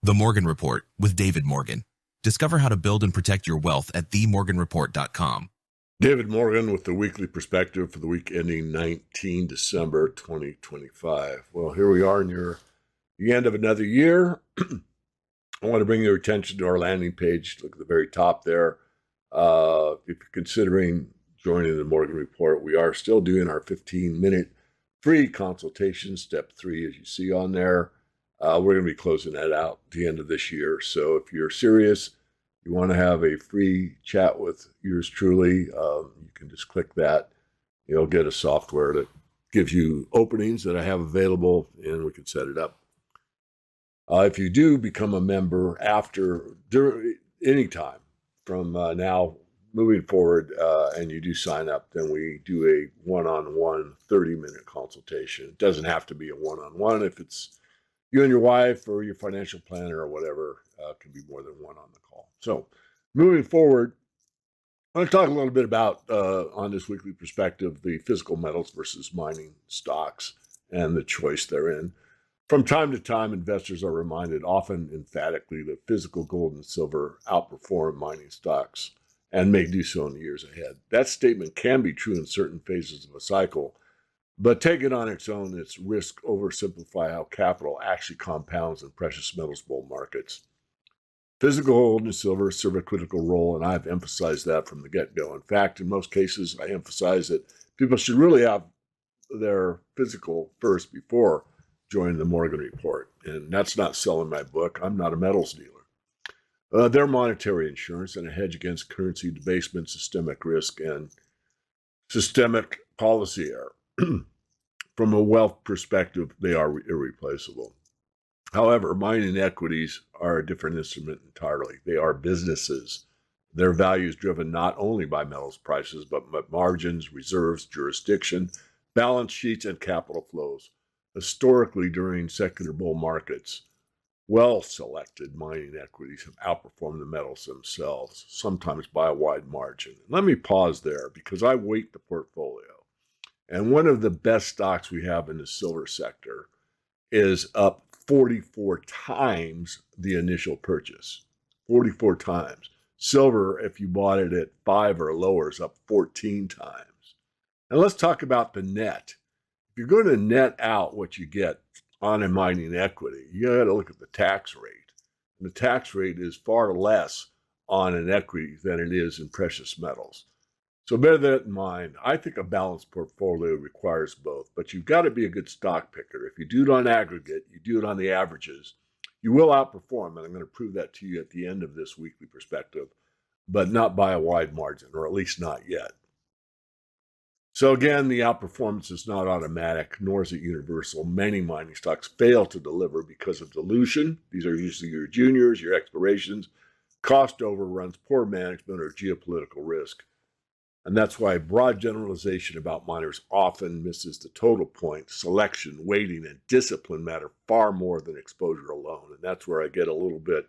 The Morgan Report with David Morgan. Discover how to build and protect your wealth at themorganreport.com. David Morgan with the weekly perspective for the week ending 19 December 2025. Well, here we are near the end of another year. I want to bring your attention to our landing page. Look at the very top there. If you're considering joining the Morgan Report, we are still doing our 15-minute free consultation, step 3, as you see on there. We're going to be closing that out at the end of this year. So if you're serious, you want to have a free chat with yours truly, you can just click that. You'll get a software that gives you openings that I have available, and we can set it up. If you do become a member during any time from now moving forward, and you do sign up, then we do a one-on-one 30-minute consultation. It doesn't have to be a one-on-one. If it's you and your wife or your financial planner or whatever, can be more than one on the call. So moving forward, I want to talk a little bit about, on this weekly perspective, the physical metals versus mining stocks and the choice therein. From time to time, investors are reminded, often emphatically, that physical gold and silver outperform mining stocks and may do so in the years ahead. That statement can be true in certain phases of a cycle, but taken on its own, its risk oversimplify how capital actually compounds in precious metals bull markets. Physical gold and silver serve a critical role, and I've emphasized that from the get-go. In fact, in most cases, I emphasize that people should really have their physical first before joining the Morgan Report. And that's not selling my book. I'm not a metals dealer. They're monetary insurance and a hedge against currency debasement, systemic risk, and systemic policy error. From a wealth perspective, they are irreplaceable. However, mining equities are a different instrument entirely. They are businesses. Their value is driven not only by metals prices, but by margins, reserves, jurisdiction, balance sheets, and capital flows. Historically, during secular bull markets, well-selected mining equities have outperformed the metals themselves, sometimes by a wide margin. Let me pause there because I weight the portfolio. And one of the best stocks we have in the silver sector is up 44 times the initial purchase. 44 times. Silver, if you bought it at 5 or lower, is up 14 times. And let's talk about the net. If you're going to net out what you get on a mining equity, you got to look at the tax rate. And the tax rate is far less on an equity than it is in precious metals. So bear that in mind. I think a balanced portfolio requires both, but you've got to be a good stock picker. If you do it on aggregate, you do it on the averages, you will outperform, and I'm going to prove that to you at the end of this weekly perspective, but not by a wide margin, or at least not yet. So again, the outperformance is not automatic, nor is it universal. Many mining stocks fail to deliver because of dilution. These are usually your juniors, your explorations, cost overruns, poor management, or geopolitical risk. And that's why broad generalization about miners often misses the total point. Selection, weighting, and discipline matter far more than exposure alone. And that's where I get a little bit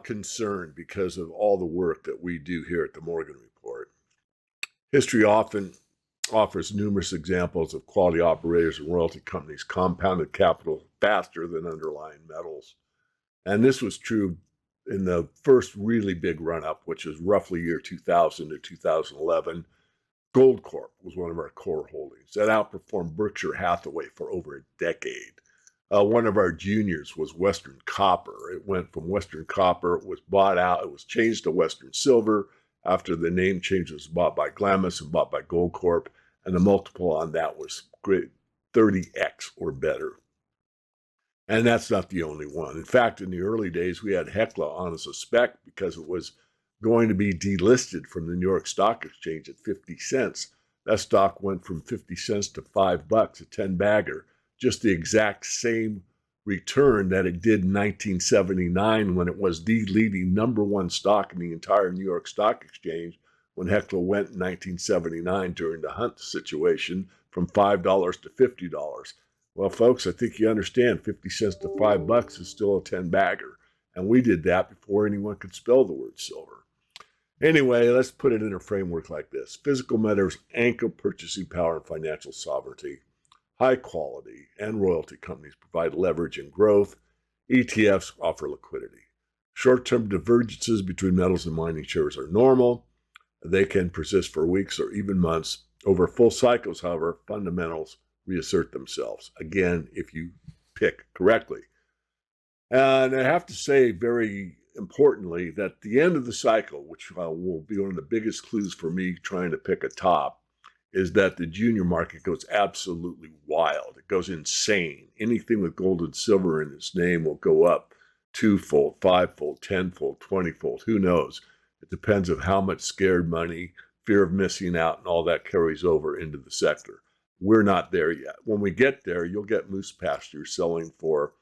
concerned because of all the work that we do here at the Morgan Report. History often offers numerous examples of quality operators and royalty companies compounded capital faster than underlying metals. And this was true in the first really big run-up, which is roughly year 2000 to 2011. Goldcorp was one of our core holdings. That outperformed Berkshire Hathaway for over a decade. One of our juniors was Western Copper. It went from Western Copper, it was bought out, it was changed to Western Silver. After the name change was bought by Glamis and bought by Goldcorp, and the multiple on that was great, 30x or better. And that's not the only one. In fact, in the early days, we had Hecla on as a spec because it was going to be delisted from the New York Stock Exchange at 50 cents. That stock went from 50 cents to $5, a 10-bagger, just the exact same return that it did in 1979 when it was the leading number one stock in the entire New York Stock Exchange when Hecla went in 1979 during the Hunt situation from $5 to $50. Well, folks, I think you understand 50 cents to $5 is still a 10-bagger. And we did that before anyone could spell the word silver. Anyway, let's put it in a framework like this. Physical metals anchor purchasing power and financial sovereignty. High quality and royalty companies provide leverage and growth. ETFs offer liquidity. Short-term divergences between metals and mining shares are normal. They can persist for weeks or even months. Over full cycles, however, fundamentals reassert themselves, again, if you pick correctly. And I have to say, very importantly, that the end of the cycle, which will be one of the biggest clues for me trying to pick a top, is that the junior market goes absolutely wild. It goes insane. Anything with gold and silver in its name will go up twofold, fivefold, tenfold, 20-fold. Who knows? It depends on how much scared money, fear of missing out, and all that carries over into the sector. We're not there yet. When we get there, you'll get moose pastures selling for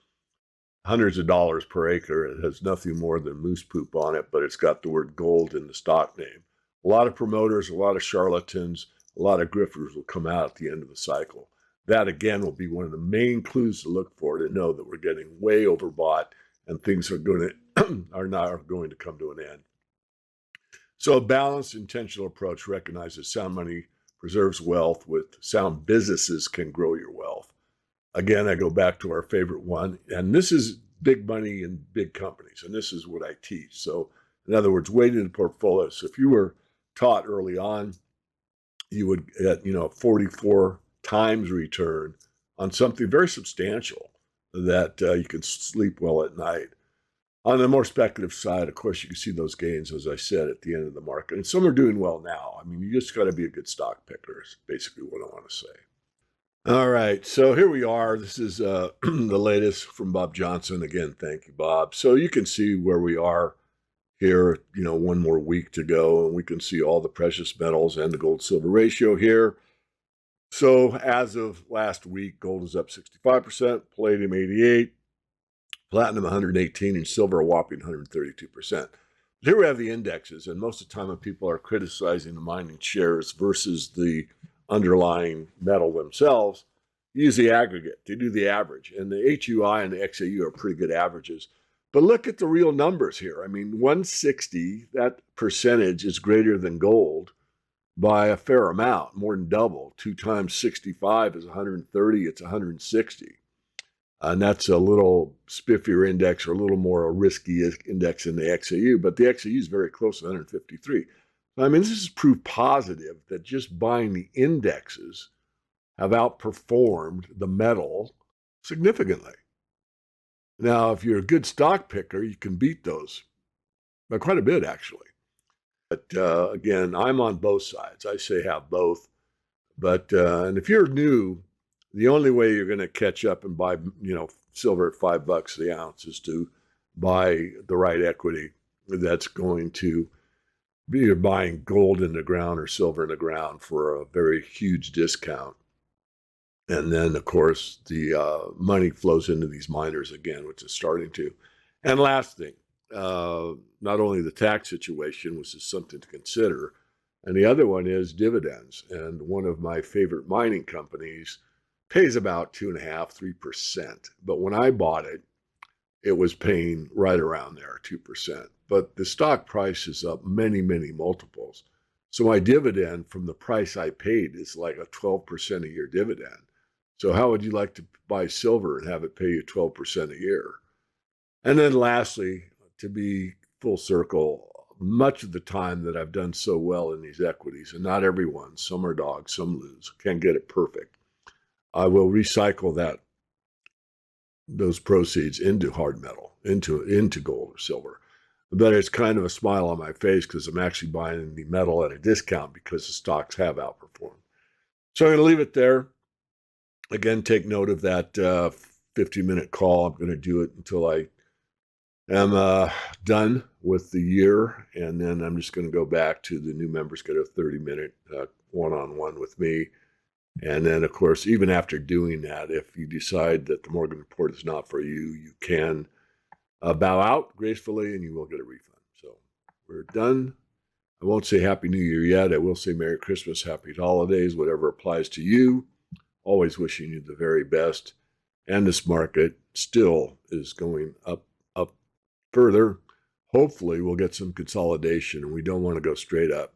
hundreds of dollars per acre. It has nothing more than moose poop on it, but it's got the word gold in the stock name. A lot of promoters, a lot of charlatans, a lot of grifters will come out at the end of the cycle. That, again, will be one of the main clues to look for to know that we're getting way overbought and things are not going to come to an end. So a balanced, intentional approach recognizes sound money preserves wealth. With sound businesses can grow your wealth. Again, I go back to our favorite one, and this is big money in big companies, and this is what I teach. So, in other words, weighted portfolio. So if you were taught early on, you would get 44 times return on something very substantial that you can sleep well at night. On the more speculative side, of course, you can see those gains, as I said, at the end of the market. And some are doing well now. I mean, you just got to be a good stock picker is basically what I want to say. All right, so here we are. This is the latest from Bob Johnson. Again, thank you, Bob. So you can see where we are here, one more week to go, and we can see all the precious metals and the gold-silver ratio here. So as of last week, gold is up 65%, palladium 88%, platinum 118%, and silver a whopping 132%. Here we have the indexes, and most of the time when people are criticizing the mining shares versus the underlying metal themselves, use the aggregate. They do the average, and the HUI and the XAU are pretty good averages. But look at the real numbers here. I mean, 160, that percentage is greater than gold by a fair amount, more than double. 2 times 65 is 130, it's 160. And that's a little spiffier index or a little more a risky index than the XAU, but the XAU is very close to 153. I mean, this is proof positive that just buying the indexes have outperformed the metal significantly. Now, if you're a good stock picker, you can beat those by quite a bit, actually. But again, I'm on both sides. I say have both. But and if you're new, the only way you're going to catch up and buy, silver at $5 the ounce is to buy the right equity that's going to be either buying gold in the ground or silver in the ground for a very huge discount. And then, of course, the money flows into these miners again, which is starting to. And last thing, not only the tax situation, which is something to consider, and the other one is dividends. And one of my favorite mining companies pays about 2.5%, 3%. But when I bought it, it was paying right around there, 2%. But the stock price is up many, many multiples. So my dividend from the price I paid is like a 12% a year dividend. So how would you like to buy silver and have it pay you 12% a year? And then lastly, to be full circle, much of the time that I've done so well in these equities, and not everyone, some are dogs, some lose, can't get it perfect, I will recycle those proceeds into hard metal, into gold or silver. But it's kind of a smile on my face because I'm actually buying the metal at a discount because the stocks have outperformed. So I'm going to leave it there. Again, take note of that 50-minute call. I'm going to do it until I am done with the year, and then I'm just going to go back to the new members, get a 30-minute one-on-one with me. And then, of course, even after doing that, if you decide that the Morgan Report is not for you, you can bow out gracefully and you will get a refund. So we're done. I won't say Happy New Year yet. I will say Merry Christmas, Happy Holidays, whatever applies to you. Always wishing you the very best. And this market still is going up further. Hopefully we'll get some consolidation, and we don't want to go straight up.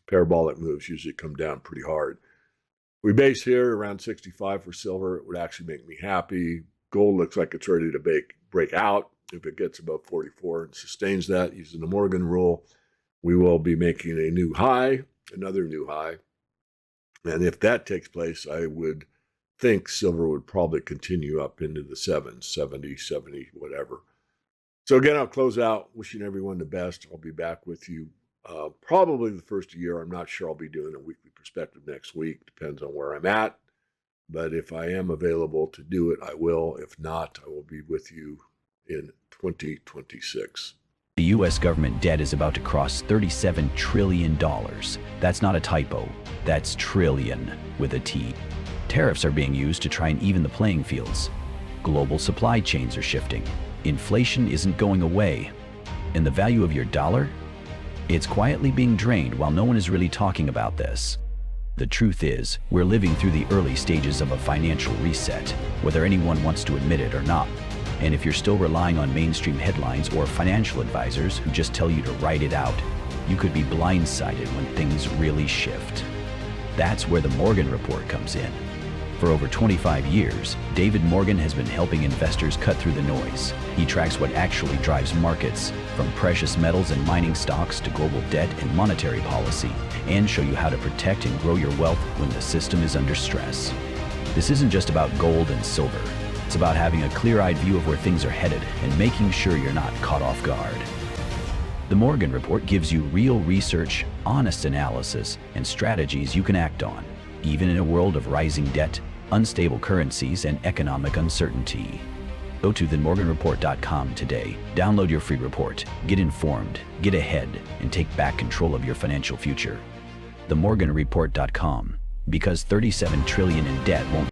Parabolic moves usually come down pretty hard. We base here around 65 for silver. It would actually make me happy. Gold looks like it's ready to break out. If it gets above 44 and sustains that using the Morgan rule, we will be making a new high, another new high. And if that takes place, I would think silver would probably continue up into the 7s, 70, whatever. So again, I'll close out wishing everyone the best. I'll be back with you probably the first year. I'm not sure I'll be doing a weekly perspective next week. Depends on where I'm at. But if I am available to do it, I will. If not, I will be with you in 2026. The U.S. government debt is about to cross $37 trillion. That's not a typo. That's trillion with a T. Tariffs are being used to try and even the playing fields. Global supply chains are shifting. Inflation isn't going away. And the value of your dollar? It's quietly being drained while no one is really talking about this. The truth is, we're living through the early stages of a financial reset, whether anyone wants to admit it or not. And if you're still relying on mainstream headlines or financial advisors who just tell you to write it out, you could be blindsided when things really shift. That's where the Morgan Report comes in. For over 25 years, David Morgan has been helping investors cut through the noise. He tracks what actually drives markets, from precious metals and mining stocks to global debt and monetary policy, and show you how to protect and grow your wealth when the system is under stress. This isn't just about gold and silver. It's about having a clear-eyed view of where things are headed and making sure you're not caught off guard. The Morgan Report gives you real research, honest analysis, and strategies you can act on, even in a world of rising debt, unstable currencies, and economic uncertainty. Go to themorganreport.com today, download your free report, get informed, get ahead, and take back control of your financial future. Themorganreport.com, because $37 trillion in debt won't